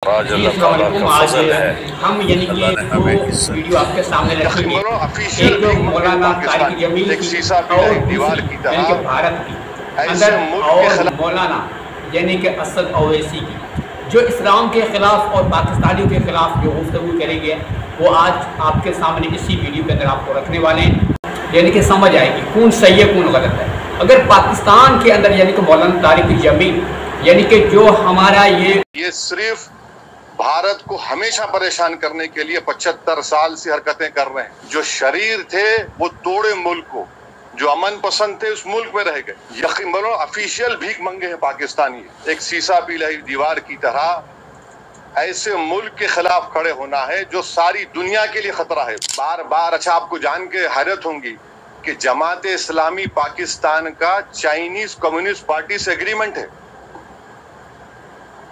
आज अल्लाह ताला का फजल है, अल्लाह ने हमें वीडियो आपके सामने रखेंगे। एक मौलाना तारिक जमील की और भारत की अंदर और मौलाना यानी कि असद ओवैसी की जो इस्लाम के ख़िलाफ़ और पाकिस्तानियों के ख़िलाफ़ जो गुफ्तगू करेंगे वो आज आपके सामने इसी वीडियो के अंदर आपको रखने वाले हैं, यानी कि समझ आएगी कौन सही है कौन गलत है। अगर पाकिस्तान के अंदर यानी कि मौलाना तारिक जमील यानी कि जो हमारा ये सिर्फ भारत को हमेशा परेशान करने के लिए 75 साल से हरकतें कर रहे हैं। जो शरीर थे वो तोड़े मुल्क को, जो अमन पसंद थे उस मुल्क में रह गए। यकीन मानो ऑफिशियल भीख मंगे हैं पाकिस्तानी, एक सीसा पीलाई दीवार की तरह ऐसे मुल्क के खिलाफ खड़े होना है जो सारी दुनिया के लिए खतरा है। बार बार अच्छा आपको जान के हैरत होंगी कि जमात इस्लामी पाकिस्तान का चाइनीज कम्युनिस्ट पार्टी से एग्रीमेंट है।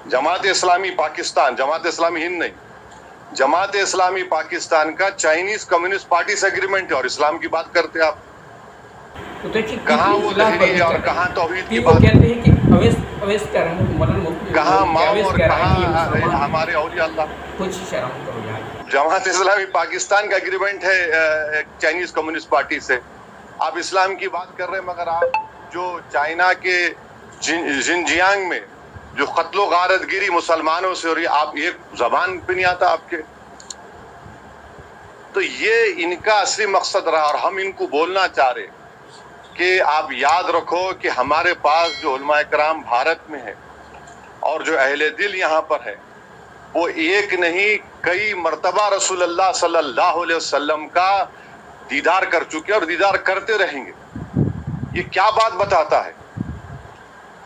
जमात इस्लामी पाकिस्तान, जमात इस्लामी हिंद नहीं, जमात इस्लामी पाकिस्तान का चाइनीज कम्युनिस्ट पार्टी से एग्रीमेंट है और इस्लाम की बात करते हैं आप। तो कहाँ वो लहरी है और कहाँ तौहीद की बात, कहाँ माओ और कहाँ हमारे औलिया अल्लाह। कुछ शर्म करो यार। जमात इस्लामी पाकिस्तान का एग्रीमेंट है चाइनीज कम्युनिस्ट पार्टी से। आप इस्लाम की बात कर रहे हैं मगर आप जो चाइना के जिनजियांग में जो कत्लो गारतगिरी मुसलमानों से हो रही, आप एक जबान पे नहीं आता आपके। तो ये इनका असली मकसद रहा और हम इनको बोलना चाह रहे कि आप याद रखो कि हमारे पास जो उलमा इकराम भारत में है और जो अहले दिल यहाँ पर है वो एक नहीं कई मर्तबा रसूलुल्लाह सल्लल्लाहु अलैहि वसल्लम का दीदार कर चुके और दीदार करते रहेंगे। ये क्या बात बताता है?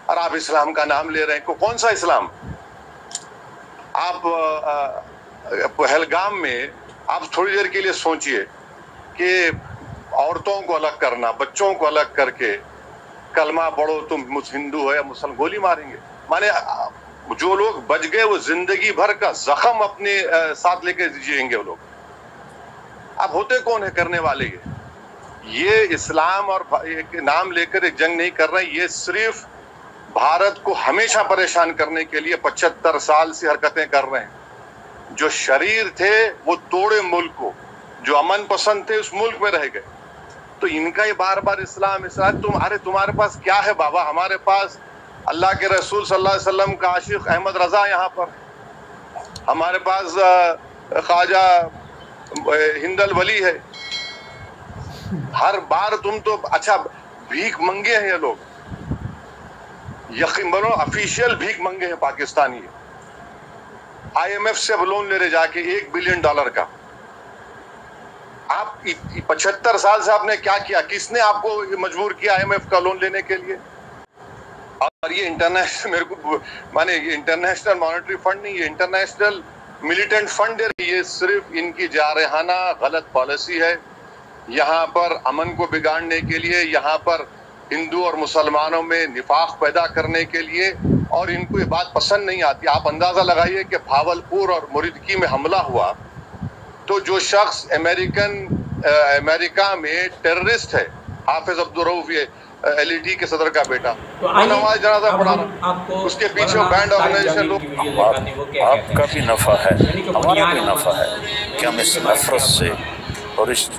और आप इस्लाम का नाम ले रहे हैं, कौन सा इस्लाम? आप पहलगाम में आप थोड़ी देर के लिए सोचिए कि औरतों को अलग करना, बच्चों को अलग करके कलमा पढ़ो तुम हिंदू हो या मुसलमान, गोली मारेंगे। माने जो लोग बच गए वो जिंदगी भर का जख्म अपने साथ लेके जिएंगे वो लोग। अब होते कौन है करने वाले? ये इस्लाम और एक नाम लेकर एक जंग नहीं कर रहे, ये सिर्फ भारत को हमेशा परेशान करने के लिए 75 साल से हरकतें कर रहे हैं। जो शरीर थे वो तोड़े मुल्क को, जो अमन पसंद थे उस मुल्क में रह गए। तो इनका ये बार बार इस्लाम अरे तुम्हारे पास क्या है बाबा? हमारे पास अल्लाह के रसूल सल्लल्लाहु अलैहि वसल्लम का आशिक अहमद रजा यहाँ पर, हमारे पास ख्वाजा हिंदल वली है। हर बार तुम तो अच्छा भीख मंगे हैं ये लोग, यकीन मानो ऑफिशियल भीख मंगे हैं पाकिस्तानी। IMF से लोन ले रहे जाके $1 बिलियन का। आप 75 साल से आपने क्या किया? किसने आपको मजबूर किया IMF का लोन लेने के लिए? और ये इंटरनेशनल, मेरे को माने ये इंटरनेशनल मॉनेटरी फंड नहीं, ये इंटरनेशनल मिलिटेंट फंड दे रही है। ये सिर्फ इनकी जारहाना गलत पॉलिसी है। यहाँ पर अमन को बिगाड़ने के लिए, यहाँ पर हिंदू और मुसलमानों में निफाक पैदा करने के लिए, और इनको ये बात पसंद नहीं आती। आप अंदाजा लगाइए कि भावलपुर और मुरीदकी में हमला हुआ तो जो शख्स अमेरिका में टेररिस्ट है, हाफिज अब्दुल रऊफ, ये LET के सदर का बेटा, तो नमाज जनाजा पढ़ा रहा, उसके पीछे बैंड ऑर्गेनाइजेशन लोग। आपका भी नफा है, हमारा भी नफा है कि हम इस नफरत से और इस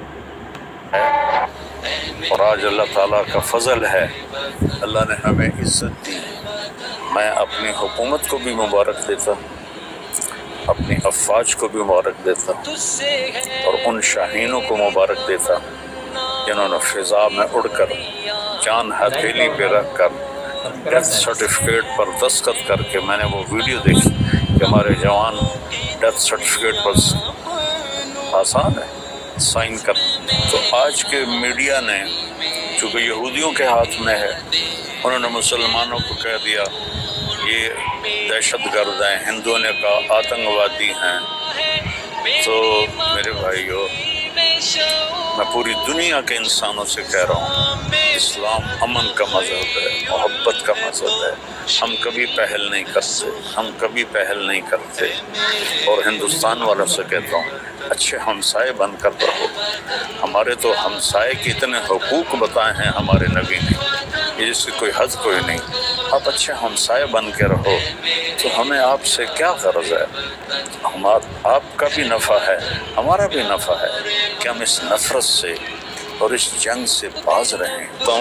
और आज अल्लाह ताला का फजल है, अल्लाह ने हमें इज्जत दी। मैं अपनी हुकूमत को भी मुबारक देता, अपनी अफवाज को भी मुबारक देता और उन शाहीनों को मुबारक देता जिन्होंने फ़िज़ा में उड़कर जान हथेली पे रख कर डेथ सर्टिफिकेट पर दस्तखत करके, मैंने वो वीडियो देखी कि हमारे जवान डेथ सर्टिफिकेट पर आसान है साइन कर। तो आज के मीडिया ने, चूँकि यहूदियों के हाथ में है, उन्होंने मुसलमानों को कह दिया ये दहशतगर्द हैं, हिंदुओं ने कहा आतंकवादी हैं। तो मेरे भाइयों, मैं पूरी दुनिया के इंसानों से कह रहा हूँ, इस्लाम अमन का मज़हब है, मोहब्बत का मज़हब है। हम कभी पहल नहीं करते, हम कभी पहल नहीं करते। और हिंदुस्तान वालों से कहता हूँ, अच्छे हमसाए बनकर रहो। हमारे तो हमसाए के इतने हुकूक बताए हैं हमारे नबी ने, کہ جس کی کوئی حد کوئی نہیں، آپ اچھے ہمسائے بن کے رہو، تو ہمیں آپ سے کیا غرض ہے؟ آپ کا بھی نفع ہے، ہمارا بھی نفع ہے کہ ہم اس نفرت سے اور اس جنگ سے باز رہیں۔ تو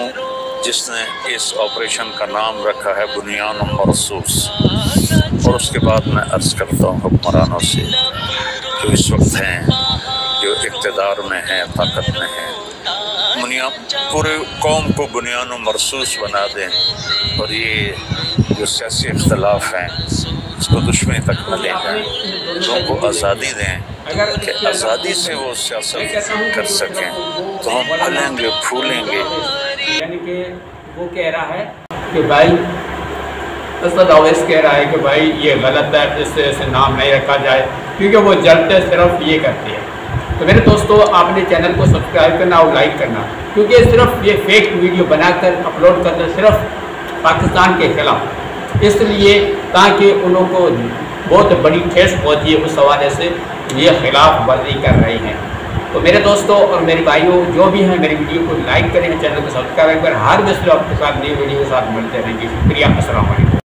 جس نے اس آپریشن کا نام رکھا ہے بنیان مرصوص، اور اس کے بعد میں عرض کرتا ہوں حکمرانوں سے جو اس وقت ہیں، جو اقتدار میں ہیں، طاقت میں ہیں، پورے قوم کو بنیان و مرصوص بنا دیں، اور یہ جو سیاسی اختلاف ہیں اس کو دشمنی تک نہ لے جائیں، لوگوں کو آزادی دیں کہ آزادی سے وہ سیاست کر سکیں، تو ہم پھلیں گے پھولیں گے۔ یعنی کہ وہ کہہ رہا ہے کہ بھائی اسد اویس کہہ رہا ہے کہ بھائی یہ غلط ہے، اس سے ایسے نام نہیں رکھا جائے، کیونکہ وہ جلتے صرف یہ کرتے ہیں۔ تو میرے دوستو، آپ نے چینل کو سبسکرائب کرنا اور لائک کرنا، کیونکہ صرف یہ فیک ویڈیو بنا کر اپلوڈ کرنا صرف پاکستان کے خلاف، اس لیے تاکہ انہوں کو بہت بڑی ٹھیس پہنچی ہے، اس حوالے سے یہ خلاف ورزی کر رہے ہیں۔ تو میرے دوستوں اور میرے بھائیوں جو بھی ہیں، میری ویڈیو کو لائک کریں، چینل کو سبسکرائب کریں، ہر مسئلہ آپ کے ساتھ نئی ویڈیو کے ساتھ ملتے رہیں گے۔ شکریہ، السلام علیکم۔